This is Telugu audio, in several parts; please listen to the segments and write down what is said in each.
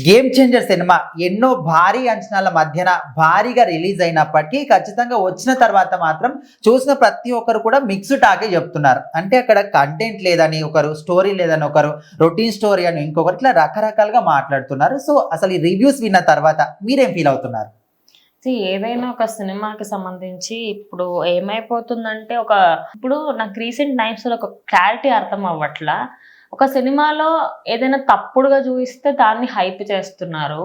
గేమ్ చేంజర్ సినిమా ఎన్నో భారీ అంచనాల మధ్యన భారీగా రిలీజ్ అయినప్పటికీ ఖచ్చితంగా వచ్చిన తర్వాత మాత్రం చూసిన ప్రతి ఒక్కరు కూడా మిక్స్డ్ టాకే చెప్తున్నారు. అంటే అక్కడ కంటెంట్ లేదని ఒకరు, స్టోరీ లేదని ఒకరు, రొటీన్ స్టోరీ అని ఇంకొకరు, ఇట్లా రకరకాలుగా మాట్లాడుతున్నారు. సో అసలు ఈ రివ్యూస్ విన్న తర్వాత మీరేం ఫీల్ అవుతున్నారు? ఏదైనా ఒక సినిమాకి సంబంధించి ఇప్పుడు ఏమైపోతుందంటే ఇప్పుడు నాకు రీసెంట్ టైమ్స్ లో ఒక క్లారిటీ అర్థం అవ్వట్లా. ఒక సినిమాలో ఏదైనా తప్పుడుగా చూపిస్తే దాన్ని హైప్ చేస్తున్నారు,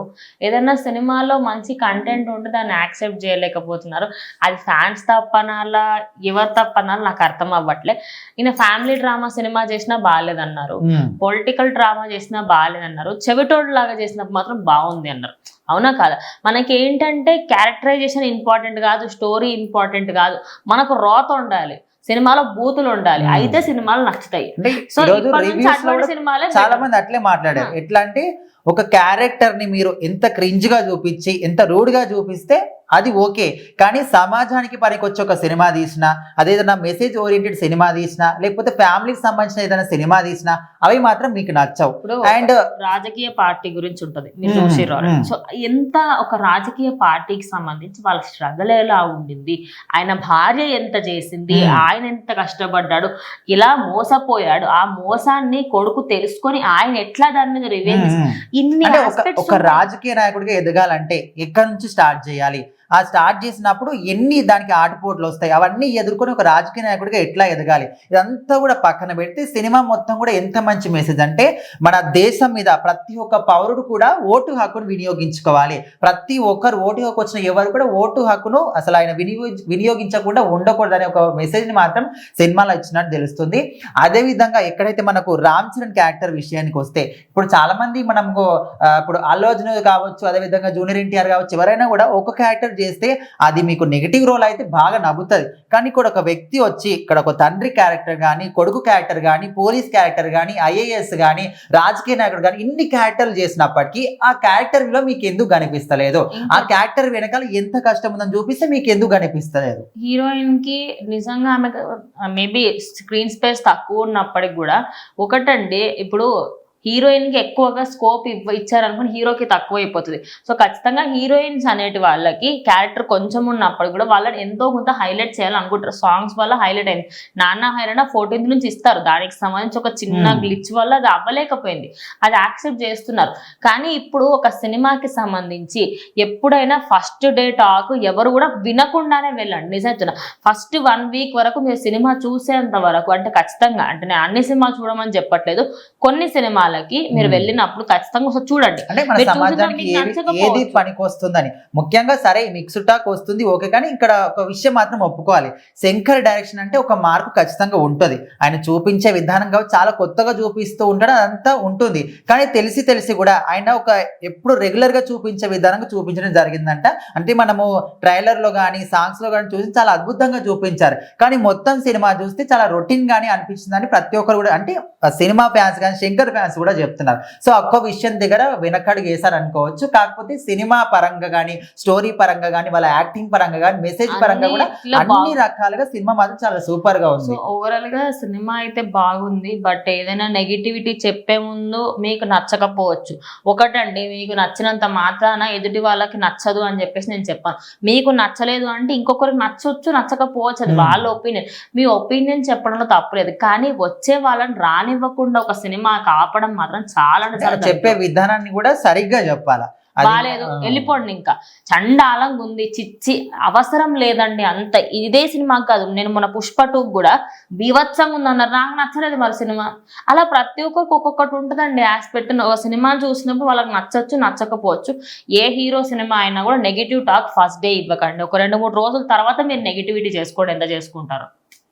ఏదైనా సినిమాలో మంచి కంటెంట్ ఉంటే దాన్ని యాక్సెప్ట్ చేయలేకపోతున్నారు. అది ఫ్యాన్స్ తప్పనాలా ఎవరు తప్పనాలా నాకు అర్థం అవ్వట్లే. ఈయన ఫ్యామిలీ డ్రామా సినిమా చేసినా బాగాలేదన్నారు, పొలిటికల్ డ్రామా చేసినా బాగాలేదన్నారు, చెవిటోడు లాగా చేసినప్పుడు మాత్రం బాగుంది అన్నారు. అవునా కాదా? మనకి ఏంటంటే క్యారెక్టరైజేషన్ ఇంపార్టెంట్ కాదు, స్టోరీ ఇంపార్టెంట్ కాదు, మనకు రోత ఉండాలి, సినిమాలో బూతులు ఉండాలి, అయితే సినిమాలు నచ్చుతాయి. సో సినిమాలే చాలా మంది అట్లే మాట్లాడారు. ఎట్లా అంటే ఒక క్యారెక్టర్ ని మీరు ఎంత క్రింజ్ గా చూపించి, ఎంత రూడ్ గా చూపిస్తే అది ఓకే, కానీ సమాజానికి పనికొచ్చే ఒక సినిమా తీసినా, అదేదైనా మెసేజ్ ఓరియంటెడ్ సినిమా తీసినా, లేకపోతే ఫ్యామిలీకి సంబంధించిన ఏదైనా సినిమా తీసినా అవి మాత్రం మీకు నచ్చవు. అండ్ రాజకీయ పార్టీ గురించి ఉంటది మీరు చూసిర్రు. సో ఎంత ఒక రాజకీయ పార్టీకి సంబంధించి వాళ్ళ స్ట్రగల్ ఎలా ఉండింది, ఆయన భార్య ఎంత చేసింది, ఆయన ఎంత కష్టపడ్డాడు, ఇలా మోసపోయాడు, ఆ మోసాన్ని కొడుకు తెలుసుకొని ఆయన ఎట్లా దాని మీద రివెంజ్, ఇన్ని ఒక రాజకీయ నాయకుడిగా ఎదగాలంటే ఎక్కడి నుంచి స్టార్ట్ చేయాలి, ఆ స్టార్ట్ చేసినప్పుడు ఎన్ని దానికి ఆటుపోట్లు వస్తాయి, అవన్నీ ఎదుర్కొని ఒక రాజకీయ నాయకుడిగా ఎట్లా ఎదగాలి, ఇదంతా కూడా పక్కన పెడితే సినిమా మొత్తం కూడా ఎంత మంచి మెసేజ్ అంటే మన దేశం మీద ప్రతి ఒక్క పౌరుడు కూడా ఓటు హక్కును వినియోగించుకోవాలి, ప్రతి ఒక్కరు ఓటు హక్కు వచ్చిన ఎవరు కూడా ఓటు హక్కును అసలు ఆయన వినియోగించకుండా ఉండకూడదనే ఒక మెసేజ్ని మాత్రం సినిమాలో ఇచ్చినట్టు తెలుస్తుంది. అదేవిధంగా ఎక్కడైతే మనకు రామ్ చరణ్ క్యారెక్టర్ విషయానికి వస్తే, ఇప్పుడు చాలా మంది మనకు ఇప్పుడు అల్లు అర్జున్ కావచ్చు, అదేవిధంగా జూనియర్ ఎన్టీఆర్ కావచ్చు, ఎవరైనా కూడా ఒక క్యారెక్టర్ చేస్తే అది మీకు నెగిటివ్ రోల్ అయితే బాగా నవ్వుతుంది. కానీ ఇక్కడ ఒక వ్యక్తి వచ్చి ఇక్కడ ఒక తండ్రి క్యారెక్టర్ కానీ, కొడుకు క్యారెక్టర్ కానీ, పోలీస్ క్యారెక్టర్ కానీ, ఐఏఎస్ కానీ, రాజకీయ నాయకుడు కానీ, ఇన్ని క్యారెక్టర్లు చేసినప్పటికీ ఆ క్యారెక్టర్ లో మీకు ఎందుకు కనిపిస్తలేదు, ఆ క్యారెక్టర్ వెనకాల ఎంత కష్టం ఉందని చూపిస్తే మీకు ఎందుకు కనిపిస్తలేదు? హీరోయిన్ కి నిజంగా ఆమె మేబీ స్క్రీన్ స్పేస్ తక్కువ ఉన్నప్పటికి కూడా ఒకటండి, ఇప్పుడు హీరోయిన్ కి ఎక్కువగా స్కోప్ ఇచ్చారనుకుని హీరోకి తక్కువ అయిపోతుంది. సో ఖచ్చితంగా హీరోయిన్స్ అనేటి వాళ్ళకి క్యారెక్టర్ కొంచెం ఉన్నప్పుడు కూడా వాళ్ళని ఎంతో కొంత హైలైట్ చేయాలనుకుంటారు. సాంగ్స్ వల్ల హైలైట్ అయింది, నాన్న హైరైనా 14th నుంచి ఇస్తారు, దానికి సంబంధించి ఒక చిన్న గ్లిచ్ వల్ల అది అవ్వలేకపోయింది, అది యాక్సెప్ట్ చేస్తున్నారు. కానీ ఇప్పుడు ఒక సినిమాకి సంబంధించి ఎప్పుడైనా ఫస్ట్ డే టాక్ ఎవరు కూడా వినకుండానే వెళ్ళండి. నిజంగా ఫస్ట్ 1 వీక్ వరకు మీరు సినిమా చూసేంత వరకు, అంటే ఖచ్చితంగా, అంటే నేను అన్ని సినిమాలు చూడమని చెప్పట్లేదు, కొన్ని సినిమాలు మీరు వెళ్ళినప్పుడు ఖచ్చితంగా చూడండి, అంటే మన సమాజానికి ఏది పనికి వస్తుందని. ముఖ్యంగా సరే మిక్స్డ్ టాక్ వస్తుంది ఓకే, కానీ ఇక్కడ ఒక విషయం మాత్రం ఒప్పుకోవాలి, శంకర్ డైరెక్షన్ అంటే ఒక మార్పు ఖచ్చితంగా ఉంటుంది. ఆయన చూపించే విధానం కాబట్టి చాలా కొత్తగా చూపిస్తూ ఉంటాడు, అదంతా ఉంటుంది. కానీ తెలిసి కూడా ఆయన ఒక ఎప్పుడు రెగ్యులర్ గా చూపించే విధానంగా చూపించడం జరిగిందంట. అంటే మనము ట్రైలర్ లో కానీ సాంగ్స్ లో కానీ చూసి చాలా అద్భుతంగా చూపించారు, కానీ మొత్తం సినిమా చూస్తే చాలా రొటీన్ గానీ అనిపించిందని ప్రతి ఒక్కరు కూడా, అంటే సినిమా ఫ్యాన్స్ కానీ శంకర్ ఫ్యాన్స్ కూడా చెప్తున్నారు. సో ఒక్క విషయం దగ్గర వెనకడుగు వేశారు అనుకోవచ్చు. కాకపోతే సినిమా పరంగా కానీ, స్టోరీ పరంగా కానీ, వాళ్ళ యాక్టింగ్ పరంగా కానీ, మెసేజ్ పరంగా కూడా అన్ని రకాలుగా సినిమా మాత్రం చాలా సూపర్ గా ఉంది. ఓవరాల్ గా సినిమా అయితే బాగుంది, బట్ ఏదైనా నెగిటివిటీ చెప్పే ముందు మీకు నచ్చకపోవచ్చు. ఒకటండి, మీకు నచ్చినంత మాత్రాన ఎదుటి వాళ్ళకి నచ్చదు అని చెప్పేసి నేను చెప్పాను. మీకు నచ్చలేదు అంటే ఇంకొకరికి నచ్చవచ్చు, నచ్చకపోవచ్చు, అది వాళ్ళ ఒపీనియన్. మీ ఒపీనియన్ చెప్పడంలో తప్పులేదు, కానీ వచ్చే వాళ్ళని రానివ్వకుండా ఒక సినిమా కాపడం మాత్రం చాలా చెప్పే విధానాన్ని కూడా సరిగ్గా చెప్పాలా. బాలేదు, వెళ్ళిపోండి, ఇంకా చండాలంగా ఉంది, చిచ్చి అవసరం లేదండి అంత. ఇదే సినిమా కాదు, నేను మన పుష్ప 2 కూడా బీభత్సంగా ఉందన్నారు, నాకు నచ్చలేదు మరి సినిమా. అలా ప్రతి ఒక్కరికి ఒక్కొక్కటి ఉంటుందండి ఆస్పెక్ట్. ఒక సినిమా చూసినప్పుడు వాళ్ళకి నచ్చచ్చు, నచ్చకపోవచ్చు. ఏ హీరో సినిమా అయినా కూడా నెగిటివ్ టాక్ ఫస్ట్ డే ఇవ్వకండి, ఒక 2-3 రోజుల తర్వాత మీరు నెగిటివిటీ చేసుకోండి, ఎంత చేసుకుంటారు.